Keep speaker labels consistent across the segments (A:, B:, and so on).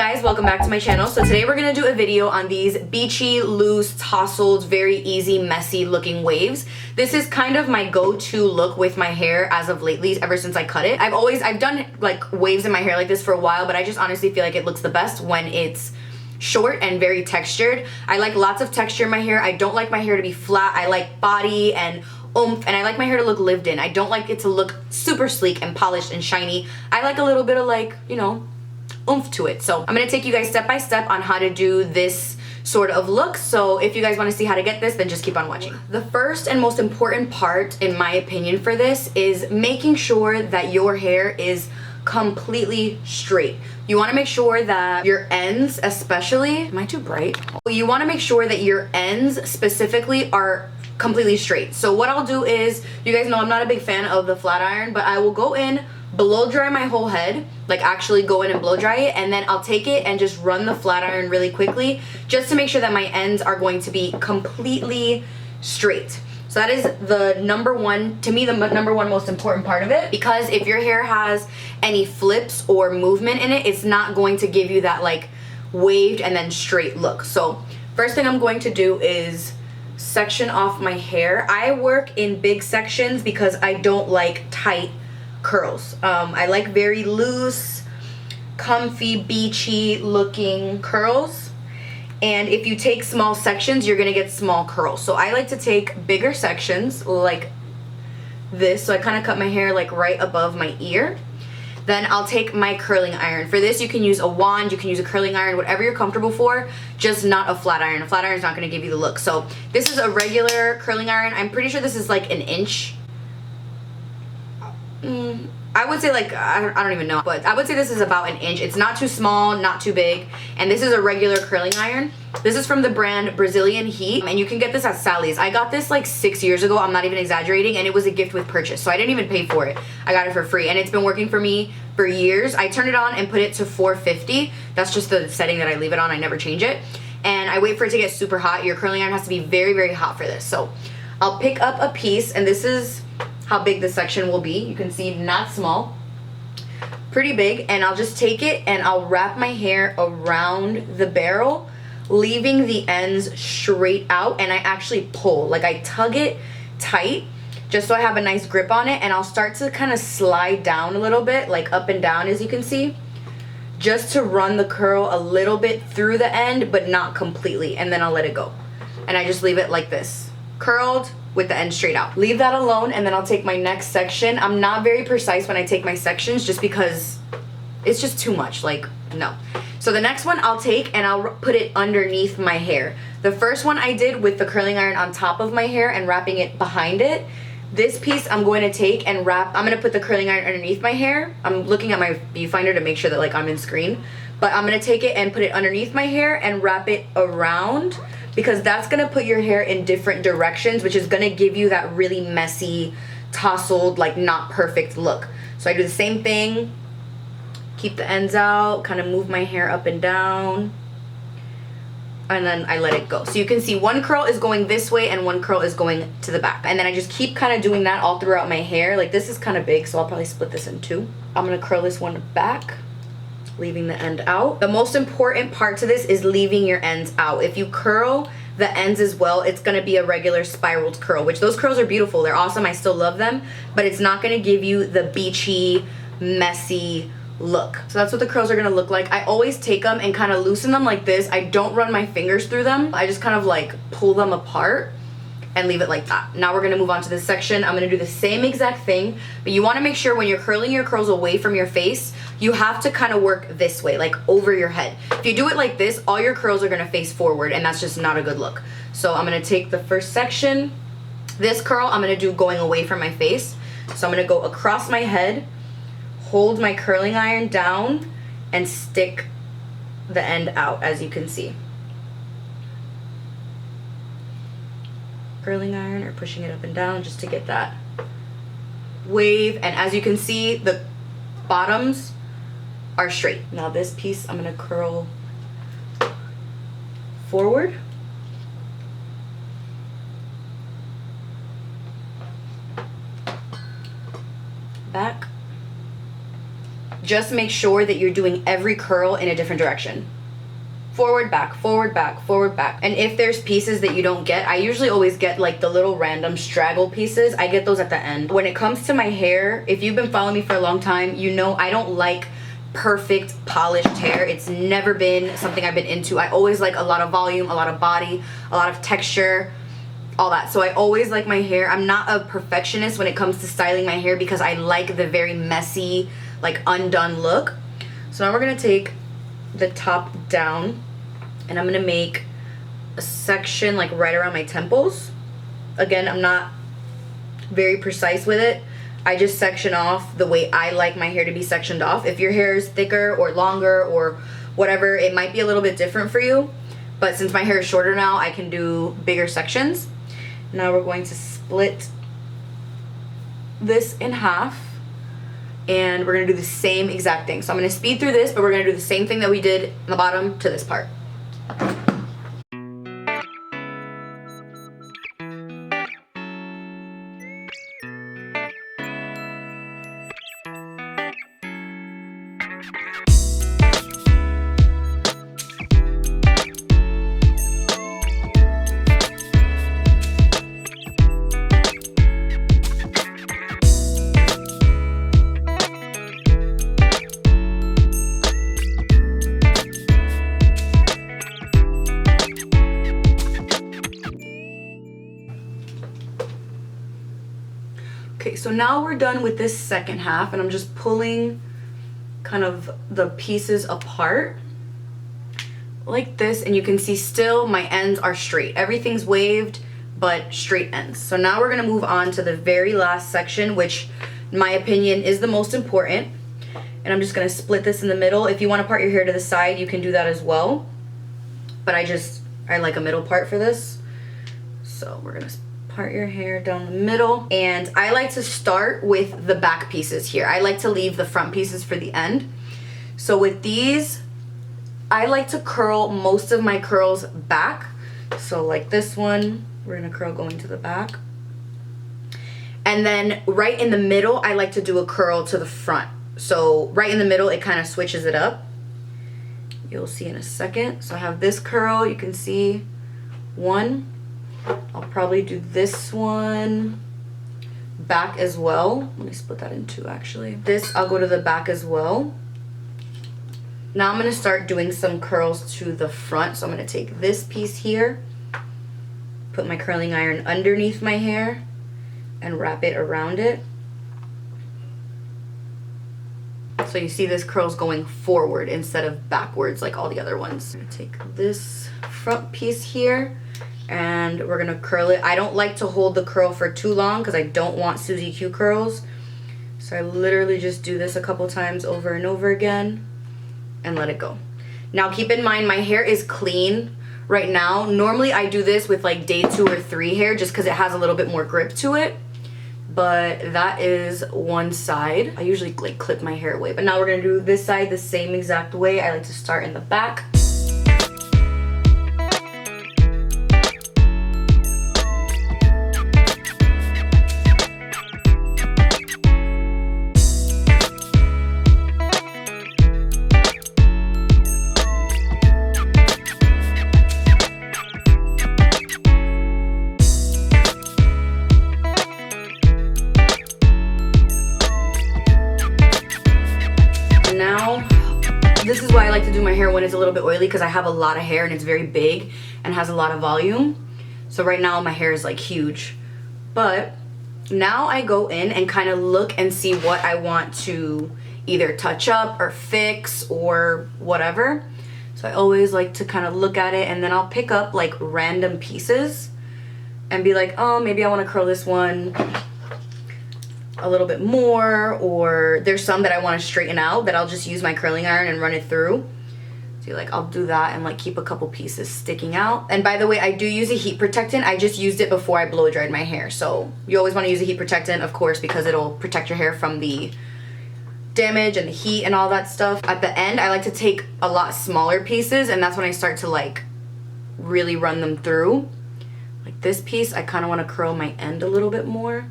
A: guys, welcome back to my channel. So today we're gonna do a video on these beachy, loose, tousled, very easy, messy looking waves. This is kind of my go-to look with my hair as of lately, ever since I cut it. I've done like waves in my hair like this for a while, but I just honestly feel like it looks the best when it's short and very textured. I like lots of texture in my hair. I don't like my hair to be flat. I like body and oomph, and I like my hair to look lived in. I don't like it to look super sleek and polished and shiny. I like a little bit of, like, you know, oomph to it. So I'm gonna take you guys step by step on how to do this sort of look. So if you guys want to see how to get this, then just keep on watching. The first and most important part, in my opinion, for this is making sure that your hair is completely straight. You want to make sure that your ends, especially, am I too bright? You want to make sure that your ends specifically are completely straight. So what I'll do is, you guys know I'm not a big fan of the flat iron, but I will go in, blow dry my whole head, like actually go in and blow dry it, and then I'll take it and just run the flat iron really quickly just to make sure that my ends are going to be completely straight. So that is the number one, to me, the number one most important part of it, because if your hair has any flips or movement in it, it's not going to give you that like waved and then straight look. So first thing I'm going to do is section off my hair. I work in big sections because I don't like tight curls. I like very loose, comfy, beachy looking curls. And if you take small sections, you're gonna get small curls. So I like to take bigger sections like this. So I kind of cut my hair like right above my ear. Then I'll take my curling iron. For this, you can use a wand, you can use a curling iron, whatever you're comfortable for, just not a flat iron. A flat iron is not gonna give you the look. So this is a regular curling iron. I'm pretty sure this is like an inch. I would say like, I don't even know, but I would say this is about an inch. It's not too small, not too big, and this is a regular curling iron. This is from the brand Brazilian Heat, and you can get this at Sally's. I got this like 6 years ago, I'm not even exaggerating, and it was a gift with purchase, so I didn't even pay for it. I got it for free, and it's been working for me for years. I turned it on and put it to 450. That's just the setting that I leave it on, I never change it. And I wait for it to get super hot. Your curling iron has to be very, very hot for this. So I'll pick up a piece, and this is how big this section will be. You can see not small, pretty big, and I'll just take it and I'll wrap my hair around the barrel, leaving the ends straight out, and I actually pull, like I tug it tight just so I have a nice grip on it, and I'll start to kind of slide down a little bit, like up and down, as you can see, just to run the curl a little bit through the end, but not completely, and then I'll let it go. And I just leave it like this, curled with the end straight out. Leave that alone, and then I'll take my next section. I'm not very precise when I take my sections just because it's just too much, like, no. So the next one I'll take and I'll put it underneath my hair. The first one I did with the curling iron on top of my hair and wrapping it behind it. This piece I'm going to take and wrap, I'm gonna put the curling iron underneath my hair. I'm looking at my viewfinder to make sure that like I'm in screen, but I'm gonna take it and put it underneath my hair and wrap it around, because that's gonna put your hair in different directions, which is gonna give you that really messy, tousled, like not perfect look. So I do the same thing, keep the ends out, kind of move my hair up and down, and then I let it go. So you can see one curl is going this way and one curl is going to the back. And then I just keep kind of doing that all throughout my hair. Like this is kind of big, so I'll probably split this in two. I'm gonna curl this one back, leaving the end out. The most important part to this is leaving your ends out. If you curl the ends as well, it's gonna be a regular spiraled curl, which those curls are beautiful, they're awesome, I still love them, but it's not gonna give you the beachy, messy look. So that's what the curls are gonna look like. I always take them and kind of loosen them like this. I don't run my fingers through them. I just kind of like pull them apart and leave it like that. Now we're gonna move on to this section. I'm gonna do the same exact thing, but you wanna make sure when you're curling your curls away from your face, you have to kind of work this way, like over your head. If you do it like this, all your curls are gonna face forward, and that's just not a good look. So I'm gonna take the first section. This curl I'm gonna do going away from my face. So I'm gonna go across my head, hold my curling iron down, and stick the end out, as you can see. Curling iron, or pushing it up and down just to get that wave, and as you can see, the bottoms are straight. Now this piece I'm gonna curl forward, back, just make sure that you're doing every curl in a different direction. Forward, back, forward, back, forward, back. And if there's pieces that you don't get, I usually always get like the little random straggle pieces. I get those at the end. When it comes to my hair, if you've been following me for a long time, you know I don't like perfect polished hair. It's never been something I've been into. I always like a lot of volume, a lot of body, a lot of texture, all that. So I always like my hair. I'm not a perfectionist when it comes to styling my hair because I like the very messy, like undone look. So now we're gonna take the top down and I'm gonna make a section like right around my temples. Again, I'm not very precise with it. I just section off the way I like my hair to be sectioned off. If your hair is thicker or longer or whatever, it might be a little bit different for you. But since my hair is shorter now, I can do bigger sections. Now we're going to split this in half. And we're gonna do the same exact thing. So I'm gonna speed through this, but we're gonna do the same thing that we did on the bottom to this part. Okay, so now we're done with this second half and I'm just pulling kind of the pieces apart like this, and you can see still my ends are straight. Everything's waved but straight ends. So now we're gonna move on to the very last section, which in my opinion is the most important. And I'm just gonna split this in the middle. If you wanna part your hair to the side, you can do that as well. But I like a middle part for this. So we're gonna part your hair down the middle, and I like to start with the back pieces here. I like to leave the front pieces for the end. So with these, I like to curl most of my curls back. So like this one, we're gonna curl going to the back. And then right in the middle, I like to do a curl to the front. So right in the middle, it kind of switches it up. You'll see in a second. So I have this curl, you can see one. I'll probably do this one back as well. Let me split that in two actually. This, I'll go to the back as well. Now I'm gonna start doing some curls to the front. So I'm gonna take this piece here, put my curling iron underneath my hair, and wrap it around it. So you see this curl's going forward instead of backwards like all the other ones. I'm gonna take this front piece here, and we're gonna curl it. I don't like to hold the curl for too long because I don't want Suzy Q curls. So I literally just do this a couple times over and over again and let it go. Now keep in mind, my hair is clean right now. Normally I do this with like day 2 or 3 hair just because it has a little bit more grip to it. But that is one side. I usually like clip my hair away, but now we're gonna do this side the same exact way. I like to start in the back. This is why I like to do my hair when it's a little bit oily, because I have a lot of hair and it's very big and has a lot of volume. So right now my hair is like huge. But now I go in and kind of look and see what I want to either touch up or fix or whatever. So I always like to kind of look at it, and then I'll pick up like random pieces and be like, oh, maybe I want to curl this one a little bit more, or there's some that I want to straighten out that I'll just use my curling iron and run it through. So like I'll do that and like keep a couple pieces sticking out. And by the way, I do use a heat protectant. I just used it before I blow dried my hair. So you always want to use a heat protectant, of course, because it'll protect your hair from the damage and the heat and all that stuff. At the end, I like to take a lot smaller pieces, and that's when I start to like really run them through. Like this piece, I kind of want to curl my end a little bit more.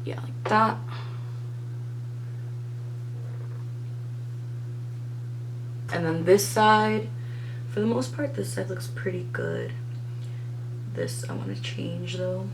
A: Yeah, like that. And then this side, for the most part, this side looks pretty good. This I want to change though.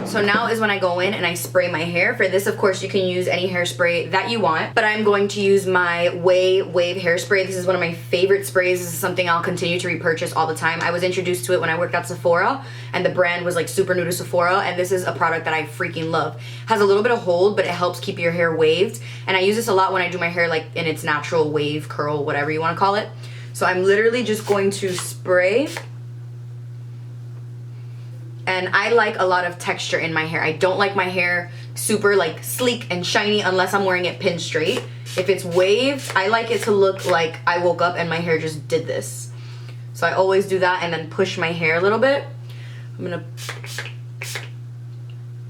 A: So now is when I go in and I spray my hair. For this, of course, you can use any hairspray that you want, but I'm going to use my Ouai Wave hairspray. This is one of my favorite sprays. This is something I'll continue to repurchase all the time. I was introduced to it when I worked at Sephora, and the brand was like super new to Sephora, and this is a product that I freaking love. Has a little bit of hold, but it helps keep your hair waved, and I use this a lot when I do my hair like in its natural wave, curl, whatever you want to call it. So I'm literally just going to spray. And I like a lot of texture in my hair. I don't like my hair super like sleek and shiny unless I'm wearing it pinned straight. If it's waved, I like it to look like I woke up and my hair just did this. So I always do that and then push my hair a little bit. I'm gonna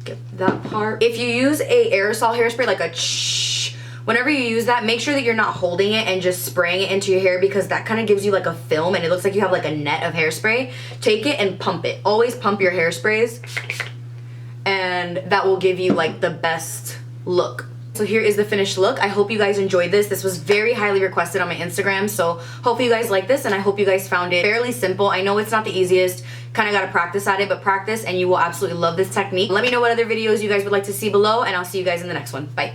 A: get that part. If you use a aerosol hairspray, like a whenever you use that, make sure that you're not holding it and just spraying it into your hair, because that kind of gives you like a film and it looks like you have like a net of hairspray. Take it and pump it. Always pump your hairsprays, and that will give you like the best look. So here is the finished look. I hope you guys enjoyed this. This was very highly requested on my Instagram, so hopefully you guys like this, and I hope you guys found it fairly simple. I know it's not the easiest, kind of got to practice at it, but practice and you will absolutely love this technique. Let me know what other videos you guys would like to see below, and I'll see you guys in the next one. Bye.